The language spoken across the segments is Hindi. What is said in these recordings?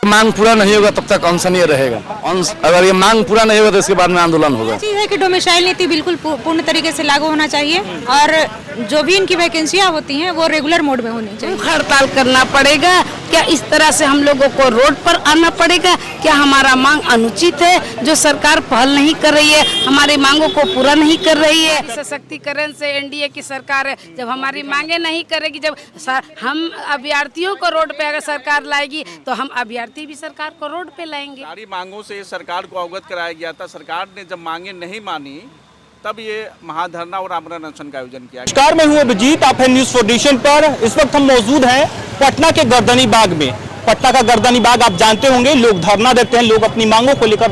मांग पूरा नहीं होगा तब तक अनशन ये रहेगा। अगर ये मांग पूरा नहीं होगा तो इसके बाद में आंदोलन होगा। चीज़ है कि डोमिसाइल नीति बिल्कुल पूर्ण तरीके से लागू होना चाहिए और जो भी इनकी वैकेंसियां होती हैं वो रेगुलर मोड में होनी चाहिए। हड़ताल करना पड़ेगा क्या? इस तरह से हम लोगों को रोड पर आना पड़ेगा क्या? हमारा मांग अनुचित है जो सरकार पहल नहीं कर रही है, हमारी मांगों को पूरा नहीं कर रही है। सशक्तिकरण से एनडीए की सरकार है, जब हमारी मांगे नहीं करेगी, जब हम अभ्यर्थियों को रोड पे अगर सरकार लाएगी तो हम अभ्यर्थी भी सरकार को रोड पे लाएंगे। सारी मांगों से सरकार को अवगत कराया गया था। सरकार ने जब मांगे नहीं मानी तब ये महाधरना और आमरण अनशन का आयोजन किया। नमस्कार, मैं हूं अभिजीत, आप हैं न्यूज़ 4 पर। इस वक्त हम मौजूद हैं पटना के गर्दनी बाग में। पटना का गर्दनी बाग आप जानते होंगे, लोग धरना देते हैं, लोग अपनी मांगों को लेकर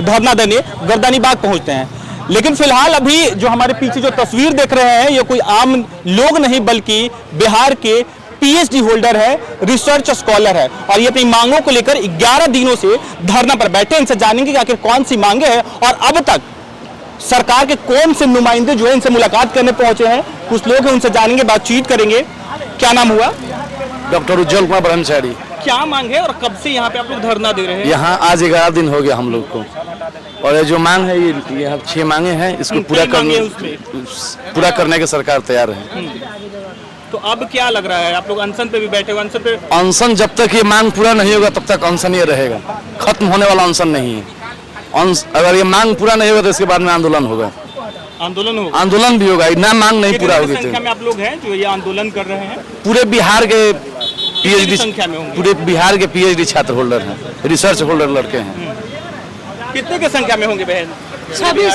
धरना देने गर्दनी बाग पहुंचते हैं। लेकिन फिलहाल अभी जो हमारे पीछे जो तस्वीर देख रहे हैं ये कोई आम लोग नहीं बल्कि बिहार के पीएचडी होल्डर है, रिसर्च स्कॉलर है और ये अपनी मांगों को लेकर 11 दिनों से धरना पर बैठे। इनसे जानेंगे कि आखिर कौन सी मांगे हैं और अब तक सरकार के कौन से नुमाइंदे जो है इनसे मुलाकात करने पहुंचे हैं। कुछ लोग हैं, उनसे जानेंगे, बातचीत करेंगे। क्या नाम हुआ? डॉक्टर उज्जवल कुमार ब्रह्मचारी। क्या मांग है और कब से यहाँ पे आप लोग धरना दे रहे हैं? यहाँ आज 11 दिन हो गया हम लोग को और ये जो मांग है ये यहाँ 6 मांगे हैं, इसको पूरा करने के सरकार तैयार है। तो अब क्या लग रहा है, आप लोग अनशन पे भी बैठे हो? अनशन पे अनशन जब तक ये मांग पूरा नहीं होगा तब तक अनशन ये रहेगा, खत्म होने वाला अनशन नहीं है। अगर ये मांग पूरा नहीं होगा तो इसके बाद में आंदोलन होगा। आंदोलन होगा? आंदोलन भी होगा, ना मांग नहीं पूरा होगी। संख्या में आप लोग हैं जो ये आंदोलन कर रहे हैं? पूरे बिहार के पीएचडी संख्या में होंगे? पूरे बिहार के पीएचडी छात्र होल्डर हैं, रिसर्च होल्डर लड़के हैं। कितने की संख्या में होंगे बहन?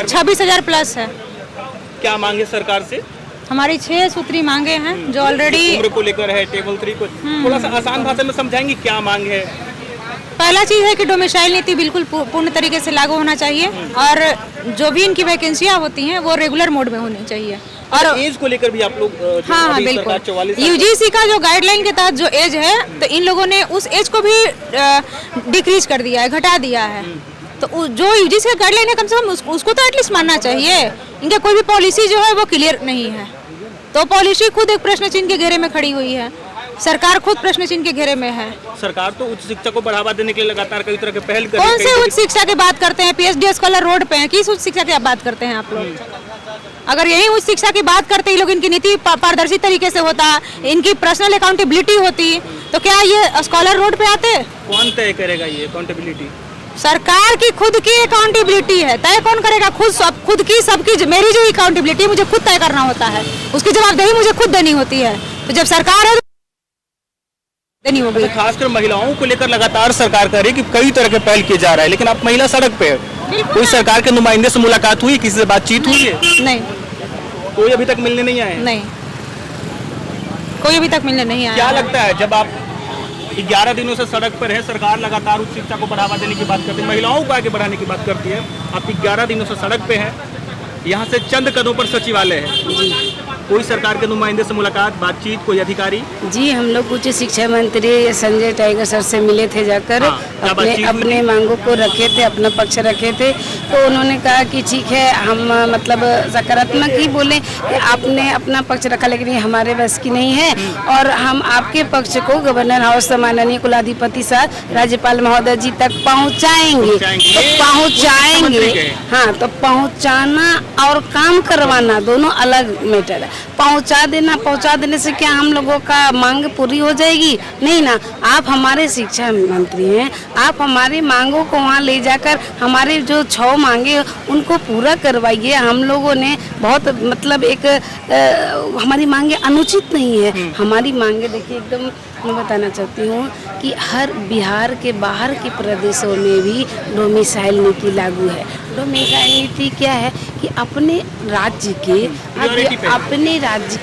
26,000 प्लस है। क्या मांगे सरकार से? हमारी 6 सूत्री मांगे हैं जो ऑलरेडी उम्र को लेकर है, टेबल 3 को। थोड़ा सा आसान भाषा में समझाएंगे क्या मांग है? पहला चीज़ है कि डोमिसाइल नीति बिल्कुल पूर्ण तरीके से लागू होना चाहिए और जो भी इनकी वैकेंसियां होती हैं वो रेगुलर मोड में होनी चाहिए। और एज को लेकर भी आप लोग हाँ बिल्कुल, यूजीसी का जो गाइडलाइन के तहत जो एज है तो इन लोगों ने उस एज को भी डिक्रीज कर दिया है, घटा दिया है। तो जो यूजीसी का गाइडलाइन है कम से कम उसको तो एटलीस्ट मानना चाहिए। इनका कोई भी पॉलिसी जो है वो क्लियर नहीं है, तो पॉलिसी खुद एक प्रश्न चिन्ह के घेरे में खड़ी हुई है, सरकार खुद प्रश्न चिन्ह के घेरे में है। सरकार तो उच्च शिक्षा को बढ़ावा देने के लिए लगातार कई तरह के पहल कर रही है। कौन से उच्च शिक्षा की बात करते हैं? पीएचडी स्कॉलर रोड पे हैं, किस उच्च शिक्षा की आप बात करते हैं आप लोग? अगर यही उच्च शिक्षा की बात करते ही लोग, इनकी नीति पारदर्शी तरीके से होता, इनकी पर्सनल अकाउंटेबिलिटी होती, तो क्या ये स्कॉलर रोड पे आते? कौन तय करेगा ये अकाउंटेबिलिटी? सरकार की खुद की अकाउंटेबिलिटी है, तय कौन करेगा? खुद की सबकी। मेरी जो अकाउंटेबिलिटी मुझे खुद तय करना होता है, उसकी जवाबदेही मुझे खुद देनी होती है। तो जब सरकार है देनी होगी। खासकर महिलाओं को लेकर लगातार सरकार कर रही है कि कई तरह के पहल किए जा रहा है, लेकिन आप महिला सड़क पे है। कोई सरकार के नुमाइंदे से मुलाकात हुई, किसी से बातचीत हुई है? नहीं, कोई अभी तक मिलने नहीं आए? नहीं, कोई अभी तक मिलने नहीं आया। क्या लगता है जब आप 11 दिनों से सड़क पर है, सरकार लगातार उच्च शिक्षा को बढ़ावा देने की बात करती है, महिलाओं को आगे बढ़ाने की बात करती है, आप 11 दिनों से सड़क पे है, यहाँ से चंद कदमों पर सचिवालय है, कोई सरकार के नुमाइंदे से मुलाकात, बातचीत, कोई अधिकारी? जी, हम लोग उच्च शिक्षा मंत्री संजय टाइगर सर से मिले थे जाकर। अपने मांगों को रखे थे, अपना पक्ष रखे थे, तो उन्होंने कहा कि ठीक है, हम मतलब सकारात्मक ही बोले कि आपने अपना पक्ष रखा, लेकिन ये हमारे बस की नहीं है और हम आपके पक्ष को गवर्नर हाउस माननीय कुलाधिपति साहब राज्यपाल महोदय जी तक पहुँचाएंगे। तो पहुँचाएंगे, हाँ, तो पहुँचाना और काम करवाना दोनों अलग मैटर है। पहुंचा देने से क्या हम लोगों का मांग पूरी हो जाएगी? नहीं ना। आप हमारे शिक्षा मंत्री हैं, आप हमारी मांगों को वहाँ ले जाकर हमारे जो 6 मांगे उनको पूरा करवाइए। हम लोगों ने बहुत मतलब हमारी मांगे अनुचित नहीं है। हमारी मांगे देखिए, एकदम मैं बताना चाहती हूँ कि हर बिहार के बाहर के प्रदेशों में भी डोमिसाइल नीति लागू है। डोमिसाइल नीति क्या है कि अपने राज्य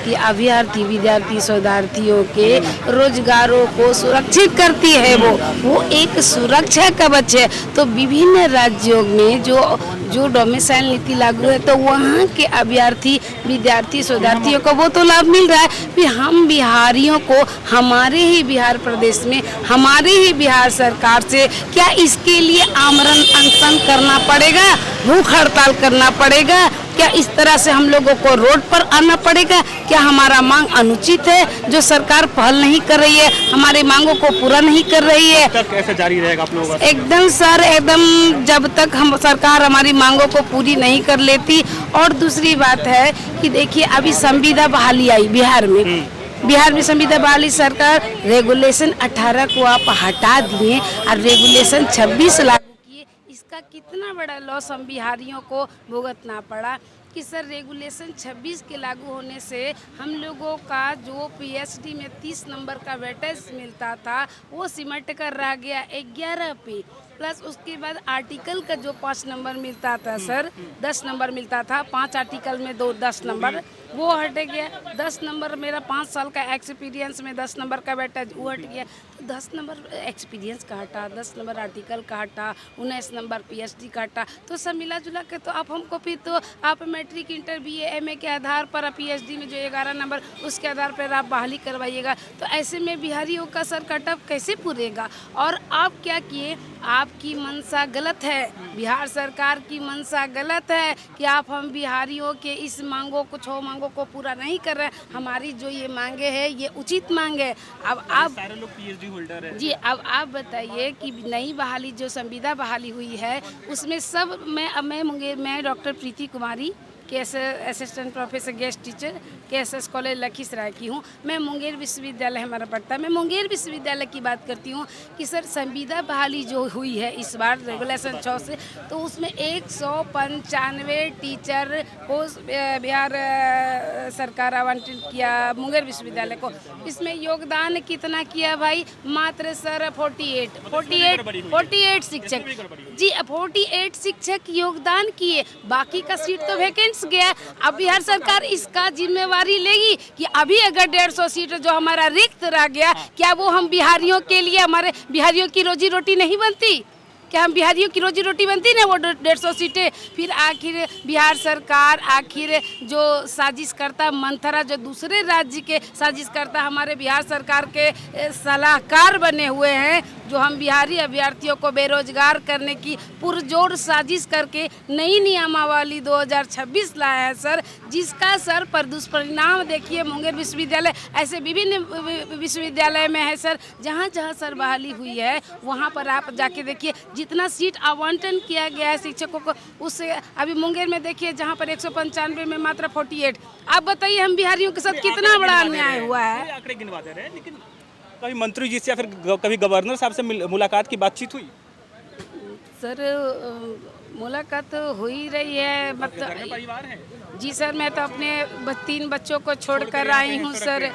के अभ्यर्थी, विद्यार्थी, शोधार्थियों के रोजगारों को सुरक्षित करती है। वो एक सुरक्षा कवच है। तो विभिन्न राज्यों में जो डोमिसाइल नीति लागू है तो वहाँ के अभ्यर्थी, विद्यार्थी, शोधार्थियों को वो तो लाभ मिल रहा है। फिर हम बिहारियों को हमारे ही बिहार प्रदेश में, हमारे ही बिहार सरकार से क्या इसके लिए आमरण अनशन करना पड़ेगा, भूख हड़ताल करना पड़ेगा क्या? इस तरह से हम लोगों को रोड पर आना पड़ेगा क्या हमारा मांग अनुचित है जो सरकार पहल नहीं कर रही है, हमारी मांगों को पूरा नहीं कर रही है? तक कैसे जारी रहेगा आप लोगों का? एकदम सर, एकदम जब तक हम सरकार हमारी मांगों को पूरी नहीं कर लेती। और दूसरी बात है कि देखिए अभी संविदा बहाली आई बिहार में संविदा बहाली सरकार रेगुलेशन 18 को आप हटा दिए और रेगुलेशन 26 लागू किए। इसका कितना बड़ा लॉस हम बिहारियों को भुगतना पड़ा कि सर रेगुलेशन 26 के लागू होने से हम लोगों का जो पीएचडी में 30 नंबर का वेटेज मिलता था वो सिमट कर रह गया 11 पे, प्लस उसके बाद आर्टिकल का जो 5 नंबर मिलता था सर, 10 नंबर मिलता था, 5 आर्टिकल में 10 नंबर वो हट गया। 10 नंबर मेरा 5 साल का एक्सपीरियंस में 10 नंबर का वेटेज वो हट गया। 10 नंबर एक्सपीरियंस का हटा, 10 नंबर आर्टिकल का हटा, 19 नंबर पीएचडी का हटा, तो सब मिला जुला के तो आप हमको फिर तो आप मैट्रिक इंटर BA MA के आधार पर पीएचडी में जो 11 नंबर उसके आधार पर आप बहाली करवाइएगा, तो ऐसे में बिहारियों का सर कटअप कैसे पूरेगा? और आप क्या किए, आपकी मंशा गलत है, बिहार सरकार की मंशा गलत है कि आप हम बिहारियों के इस मांगों को 6 मांगों को पूरा नहीं कर रहे। हमारी जो ये मांगे है ये उचित मांग है। अब आप सारे लोग पीएचडी होल्डर है जी, अब आप बताइए कि नई बहाली जो संविदा बहाली हुई है उसमें सब मैं doctor Preeti Kumari assistant professor guest teacher KSS college Lakhisarai की हूँ। मैं मुंगेर विश्वविद्यालय हमारा पढ़ता है। मैं मुंगेर विश्वविद्यालय की बात करती हूँ कि सर संविदा बहाली जो हुई है इस बार रेगुलेशन 6 से, तो उसमें 195 टीचर को बिहार सरकार आवंटित किया मुंगेर विश्वविद्यालय को। इसमें योगदान कितना किया भाई? मात्र सर 48 शिक्षक जी, 48 शिक्षक योगदान किए, बाकी का सीट तो वैकेंट गया। अब बिहार सरकार इसका जिम्मेवारी लेगी कि अभी अगर 150 सीट जो हमारा रिक्त रह गया, क्या वो हम बिहारियों के लिए, हमारे बिहारियों की रोजी रोटी नहीं बनती? क्या हम बिहारियों की रोजी रोटी बनती ना वो 150 सीटें? फिर आखिर बिहार सरकार आखिर जो साजिशकर्ता मंथरा जो दूसरे राज्य के साजिशकर्ता हमारे बिहार सरकार के सलाहकार बने हुए हैं, जो हम बिहारी अभ्यर्थियों को बेरोजगार करने की पुरजोर साजिश करके नई नियमावली 2026 लाया है सर, जिसका सर पर दुष्परिणाम देखिए मुंगेर विश्वविद्यालय ऐसे विभिन्न विश्वविद्यालय में है सर, जहाँ जहाँ सर बहाली हुई है वहाँ पर आप जाके देखिए जितना सीट आवंटन किया गया है शिक्षकों को, उससे अभी मुंगेर में देखिए जहाँ पर 195 में मात्र 48। आप बताइए हम बिहारियों के साथ कितना बड़ा अन्याय हुआ है? आंकड़े गिनवाते रहे, लेकिन कभी मंत्री जी से या फिर कभी गवर्नर साहब से मुलाकात की बातचीत हुई? सर मुलाकात हो ही रही है, मतलब परिवार है जी सर। मैं तो अपने 3 बच्चों को छोड़कर आई हूँ सर,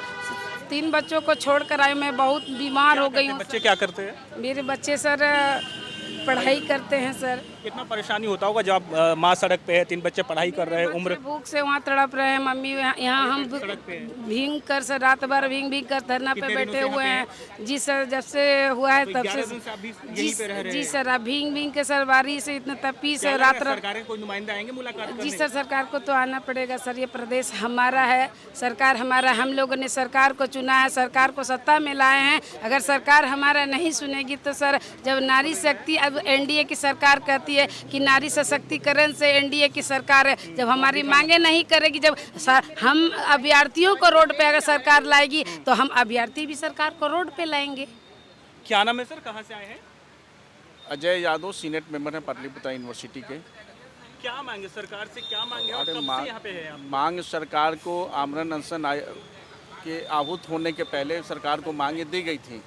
3 बच्चों को छोड़कर आई, मैं बहुत बीमार हो गई हूँ। बच्चे क्या करते हैं? मेरे बच्चे सर पढ़ाई करते हैं सर। कितना परेशानी होता होगा जब आप माँ सड़क पे है, 3 बच्चे पढ़ाई कर रहे हैं, उम्र भूख से वहाँ तड़प रहे हैं, मम्मी यहाँ हम भींग कर सर रात भर भींग कर धरना पे बैठे हुए हैं जी सर। जब से हुआ है तब से जी सर, अब भींग के सर बारिश से इतना तपी से रात कोई नुमाइंदे आएंगे मुलाकात करने? जी सर, सरकार को तो आना पड़ेगा सर, ये प्रदेश हमारा है, सरकार हमारा, हम लोगों ने सरकार को चुना है, सरकार को सत्ता में लाए हैं। अगर सरकार हमारा नहीं सुनेगी तो सर, जब नारी शक्ति, अब NDA की सरकार कहती है कि नारी सशक्तिकरण से NDA की सरकार है, जब हमारी मांगे नहीं करेगी, जब हम अभ्यर्थियों को रोड पे अगर सरकार लाएगी तो हम अभ्यर्थी भी सरकार को रोड पे लाएंगे। क्या नाम है सर, कहाँ से आए हैं? अजय यादव, सीनेट मेंबर हैं पाटलिपुत्र यूनिवर्सिटी के। क्या मांगे सरकार से, क्या मांगे और कब से यहाँ पे है आप? मांग सरकार को आमरण अनशन के आहूत होने के पहले सरकार को मांगे दी गई थी।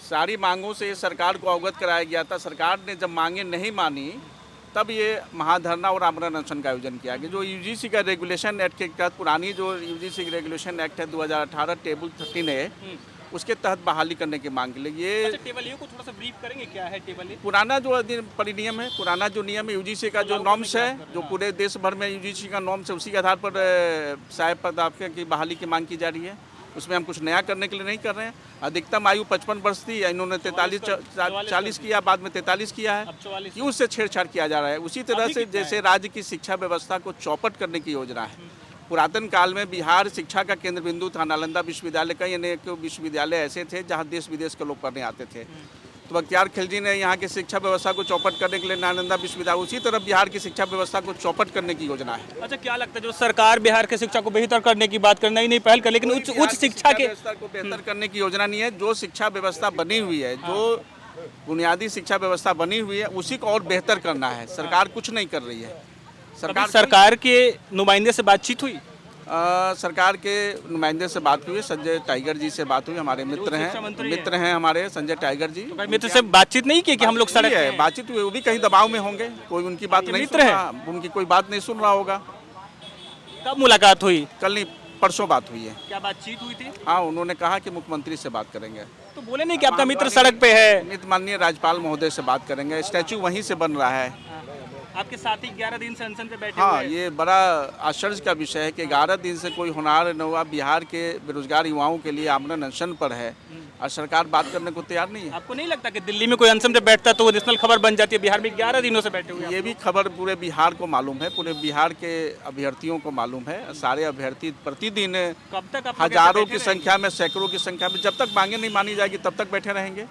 सारी मांगों से सरकार को अवगत कराया गया था। सरकार ने जब मांगे नहीं मानी तब ये महाधरना और आमरण अनशन का आयोजन किया गया। जो UGC का रेगुलेशन एक्ट के तहत, पुरानी जो UGC रेगुलेशन एक्ट है 2018 टेबल 13 है, उसके तहत बहाली करने की मांग के लिए ये टेबल को थोड़ा सा ब्रीफ करेंगे, क्या है टेबल? पुराना जो परिनियम है, पुराना जो नियम है UGC का जो नॉर्म्स है, जो पूरे देश भर में UGC का नॉर्म्स है, उसी के आधार पर सहायक पदाधिकारी की बहाली की मांग की जा रही है। उसमें हम कुछ नया करने के लिए नहीं कर रहे हैं। अधिकतम आयु 55 वर्ष थी, इन्होंने 40 किया, बाद में 43 किया है। क्यों उससे छेड़छाड़ किया जा रहा है? उसी तरह से जैसे राज्य की शिक्षा व्यवस्था को चौपट करने की योजना है। पुरातन काल में बिहार शिक्षा का केंद्र बिंदु था। नालंदा विश्वविद्यालय, कई अनेक विश्वविद्यालय ऐसे थे जहाँ देश विदेश के लोग पढ़ने आते थे। तो बख्तियार खिलजी ने यहाँ की शिक्षा व्यवस्था को चौपट करने के लिए नालंदा विश्वविद्यालय, उसी तरफ बिहार की शिक्षा व्यवस्था को चौपट करने की योजना है। अच्छा, क्या लगता है जो सरकार बिहार के शिक्षा को बेहतर करने की बात कर नई नई पहल कर, लेकिन उच्च शिक्षा के व्यवस्था को बेहतर करने की योजना नहीं है। जो शिक्षा व्यवस्था बनी हुई है, जो बुनियादी शिक्षा व्यवस्था बनी हुई है, उसी को और बेहतर करना है। सरकार कुछ नहीं कर रही है। सरकार के नुमाइंदे से बातचीत हुई? सरकार के नुमाइंदे से बात हुई, संजय टाइगर जी से बात हुई, हमारे मित्र हैं हमारे संजय टाइगर जी। तो मित्र से बातचीत नहीं की कि हम लोग सड़क है, बातचीत हुई, वो भी कहीं दबाव में होंगे, कोई उनकी बात नहीं सुन रहा, उनकी कोई बात नहीं सुन रहा होगा। कब मुलाकात हुई? कल नहीं, परसों बात हुई है। क्या बातचीत हुई थी? हाँ, उन्होंने कहा कि मुख्यमंत्री से बात करेंगे। तो बोले नहीं कि आपका मित्र सड़क पे है? माननीय राज्यपाल महोदय से बात करेंगे, स्टैचू वहीं से बन रहा है। आपके साथी 11 दिन से अनशन पे बैठे हाँ, हुए हैं। ये बड़ा आश्चर्य का विषय है कि 11 दिन से कोई होनहार न हुआ, बिहार के बेरोजगार युवाओं के लिए आमरण अनशन पर है और सरकार बात करने को तैयार नहीं है। आपको नहीं लगता कि दिल्ली में कोई अनशन पे बैठता तो वो नेशनल खबर बन जाती है? बिहार में 11 दिनों से बैठे हुए हैं। ये भी खबर पूरे बिहार को मालूम है, पूरे बिहार के अभ्यर्थियों को मालूम है। सारे अभ्यर्थी प्रतिदिन कब तक हजारों की संख्या में, सैकड़ों की संख्या में, जब तक मांगे नहीं मानी जाएगी तब तक बैठे रहेंगे।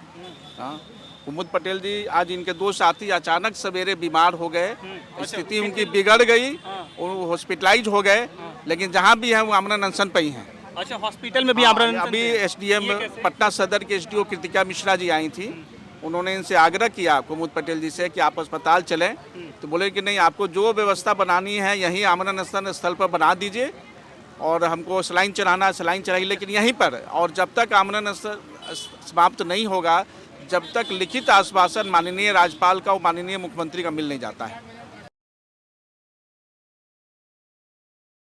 हाँ, कुमुद पटेल जी, आज इनके 2 साथी अचानक सवेरे बीमार हो गए, स्थिति उनकी बिगड़ गई, वो हॉस्पिटलाइज हो गए, लेकिन जहाँ भी हैं वो आमरण अनशन पे ही हैं। अच्छा, हॉस्पिटल में भी आमरण अनशन? अभी एसडीएम पटना सदर के एसडीओ कृतिका मिश्रा जी आई थी, उन्होंने इनसे आग्रह किया कुमुद पटेल जी से कि आप अस्पताल चलें, तो बोले कि नहीं, आपको जो व्यवस्था बनानी है यहीं आमरण अनशन स्थल पर बना दीजिए और हमको सलाइन चढ़ाना सलाइन चढ़ाइए, लेकिन यहीं पर। और जब तक आमरण अनशन समाप्त नहीं होगा, जब तक लिखित आश्वासन माननीय राज्यपाल का और माननीय मुख्यमंत्री का मिल नहीं जाता है।